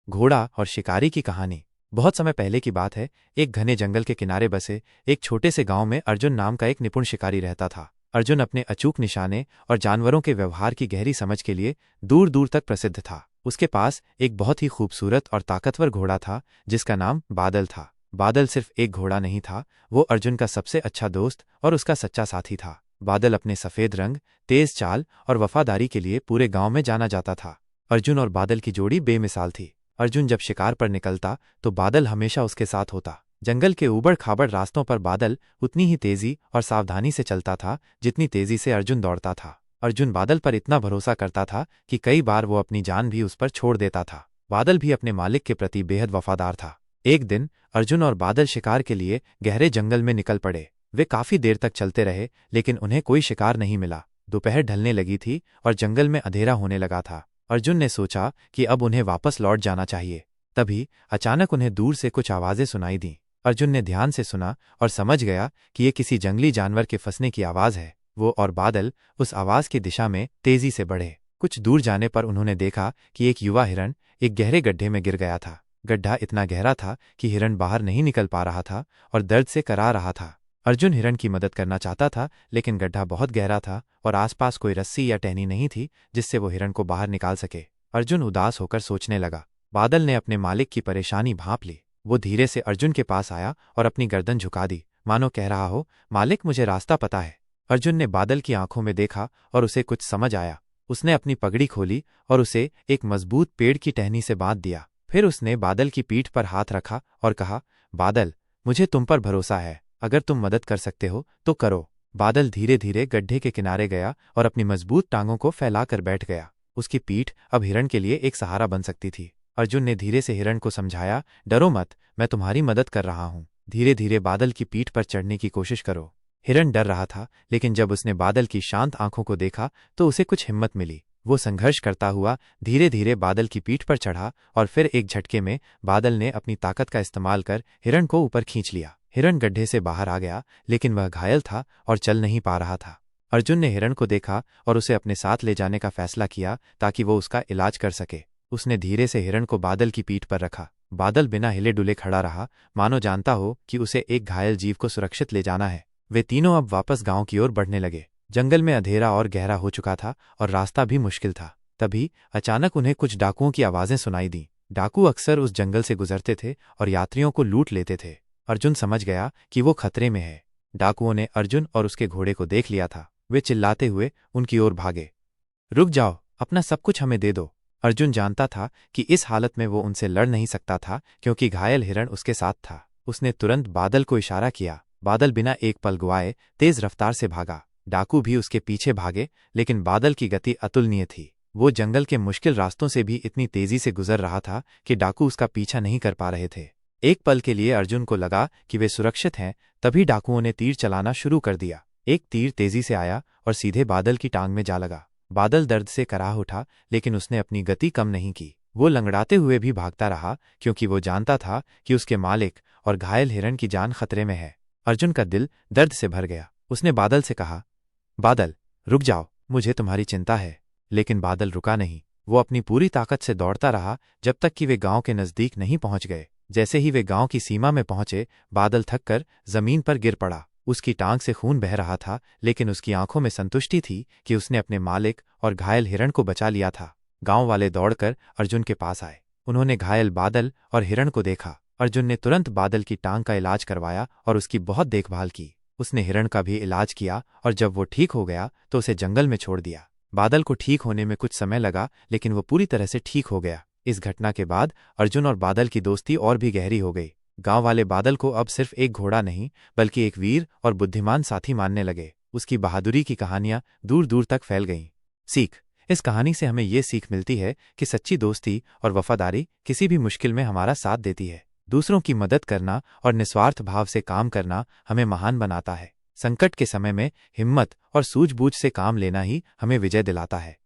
घोड़ा और शिकारी की कहानी। बहुत समय पहले की बात है। एक घने जंगल के किनारे बसे एक छोटे से गांव में अर्जुन नाम का एक निपुण शिकारी रहता था। अर्जुन अपने अचूक निशाने और जानवरों के व्यवहार की गहरी समझ के लिए दूर दूर तक प्रसिद्ध था। उसके पास एक बहुत ही खूबसूरत और ताकतवर घोड़ा था जिसका नाम बादल था। बादल सिर्फ एक घोड़ा नहीं था, वो अर्जुन का सबसे अच्छा दोस्त और उसका सच्चा साथी था। बादल अपने सफेद रंग, तेज चाल और वफादारी के लिए पूरे गांव में जाना जाता था। अर्जुन और बादल की जोड़ी बेमिसाल थी। अर्जुन जब शिकार पर निकलता तो बादल हमेशा उसके साथ होता। जंगल के ऊबड़ खाबड़ रास्तों पर बादल उतनी ही तेजी और सावधानी से चलता था जितनी तेजी से अर्जुन दौड़ता था। अर्जुन बादल पर इतना भरोसा करता था कि कई बार वो अपनी जान भी उस पर छोड़ देता था। बादल भी अपने मालिक के प्रति बेहद वफादार था। एक दिन अर्जुन और बादल शिकार के लिए गहरे जंगल में निकल पड़े। वे काफी देर तक चलते रहे लेकिन उन्हें कोई शिकार नहीं मिला। दोपहर ढलने लगी थी और जंगल में अंधेरा होने लगा था। अर्जुन ने सोचा कि अब उन्हें वापस लौट जाना चाहिए। तभी अचानक उन्हें दूर से कुछ आवाजें सुनाई दीं। अर्जुन ने ध्यान से सुना और समझ गया कि ये किसी जंगली जानवर के फंसने की आवाज है। वो और बादल उस आवाज की दिशा में तेजी से बढ़े। कुछ दूर जाने पर उन्होंने देखा कि एक युवा हिरण एक गहरे गड्ढे में गिर गया था। गड्ढा इतना गहरा था कि हिरण बाहर नहीं निकल पा रहा था और दर्द से करा रहा था। अर्जुन हिरण की मदद करना चाहता था लेकिन गड्ढा बहुत गहरा था और आसपास कोई रस्सी या टहनी नहीं थी जिससे वो हिरण को बाहर निकाल सके। अर्जुन उदास होकर सोचने लगा। बादल ने अपने मालिक की परेशानी भांप ली। वो धीरे से अर्जुन के पास आया और अपनी गर्दन झुका दी, मानो कह रहा हो, मालिक मुझे रास्ता पता है। अर्जुन ने बादल की आंखों में देखा और उसे कुछ समझ आया। उसने अपनी पगड़ी खोली और उसे एक मजबूत पेड़ की टहनी से बांध दिया। फिर उसने बादल की पीठ पर हाथ रखा और कहा, बादल, मुझे तुम पर भरोसा है, अगर तुम मदद कर सकते हो तो करो। बादल धीरे धीरे गड्ढे के किनारे गया और अपनी मजबूत टांगों को फैलाकर बैठ गया। उसकी पीठ अब हिरण के लिए एक सहारा बन सकती थी। अर्जुन ने धीरे से हिरण को समझाया, डरो मत, मैं तुम्हारी मदद कर रहा हूँ। धीरे धीरे बादल की पीठ पर चढ़ने की कोशिश करो। हिरण डर रहा था लेकिन जब उसने बादल की शांत आंखों को देखा तो उसे कुछ हिम्मत मिली। वो संघर्ष करता हुआ धीरे धीरे बादल की पीठ पर चढ़ा और फिर एक झटके में बादल ने अपनी ताकत का इस्तेमाल कर हिरण को ऊपर खींच लिया। हिरण गड्ढे से बाहर आ गया लेकिन वह घायल था और चल नहीं पा रहा था। अर्जुन ने हिरण को देखा और उसे अपने साथ ले जाने का फैसला किया ताकि वो उसका इलाज कर सके। उसने धीरे से हिरण को बादल की पीठ पर रखा। बादल बिना हिले डुले खड़ा रहा, मानो जानता हो कि उसे एक घायल जीव को सुरक्षित ले जाना है। वे तीनों अब वापस गांव की ओर बढ़ने लगे। जंगल में अंधेरा और गहरा हो चुका था और रास्ता भी मुश्किल था। तभी अचानक उन्हें कुछ डाकुओं की आवाजें सुनाई दीं। डाकू अक्सर उस जंगल से गुजरते थे और यात्रियों को लूट लेते थे। अर्जुन समझ गया कि वो खतरे में है। डाकुओं ने अर्जुन और उसके घोड़े को देख लिया था। वे चिल्लाते हुए उनकी ओर भागे। रुक जाओ, अपना सब कुछ हमें दे दो। अर्जुन जानता था कि इस हालत में वो उनसे लड़ नहीं सकता था क्योंकि घायल हिरण उसके साथ था। उसने तुरंत बादल को इशारा किया। बादल बिना एक पल गवाए तेज रफ्तार से भागा। डाकू भी उसके पीछे भागे लेकिन बादल की गति अतुलनीय थी। वो जंगल के मुश्किल रास्तों से भी इतनी तेजी से गुजर रहा था कि डाकू उसका पीछा नहीं कर पा रहे थे। एक पल के लिए अर्जुन को लगा कि वे सुरक्षित हैं, तभी डाकुओं ने तीर चलाना शुरू कर दिया। एक तीर तेजी से आया और सीधे बादल की टांग में जा लगा। बादल दर्द से कराह उठा लेकिन उसने अपनी गति कम नहीं की। वो लंगड़ाते हुए भी भागता रहा क्योंकि वो जानता था कि उसके मालिक और घायल हिरण की जान खतरे में है। अर्जुन का दिल दर्द से भर गया। उसने बादल से कहा, बादल, रुक जाओ, मुझे तुम्हारी चिंता है। लेकिन बादल रुका नहीं। वो अपनी पूरी ताकत से दौड़ता रहा जब तक कि वे गांव के नजदीक नहीं पहुंच गए। जैसे ही वे गांव की सीमा में पहुंचे, बादल थककर जमीन पर गिर पड़ा। उसकी टांग से खून बह रहा था लेकिन उसकी आंखों में संतुष्टि थी कि उसने अपने मालिक और घायल हिरण को बचा लिया था। गांव वाले दौड़कर अर्जुन के पास आए। उन्होंने घायल बादल और हिरण को देखा। अर्जुन ने तुरंत बादल की टांग का इलाज करवाया और उसकी बहुत देखभाल की। उसने हिरण का भी इलाज किया और जब वो ठीक हो गया तो उसे जंगल में छोड़ दिया। बादल को ठीक होने में कुछ समय लगा लेकिन वो पूरी तरह से ठीक हो गया। इस घटना के बाद अर्जुन और बादल की दोस्ती और भी गहरी हो गई। गांव वाले बादल को अब सिर्फ एक घोड़ा नहीं बल्कि एक वीर और बुद्धिमान साथी मानने लगे। उसकी बहादुरी की कहानियां दूर दूर तक फैल गईं। सीख, इस कहानी से हमें ये सीख मिलती है कि सच्ची दोस्ती और वफादारी किसी भी मुश्किल में हमारा साथ देती है। दूसरों की मदद करना और निस्वार्थ भाव से काम करना हमें महान बनाता है। संकट के समय में हिम्मत और सूझबूझ से काम लेना ही हमें विजय दिलाता है।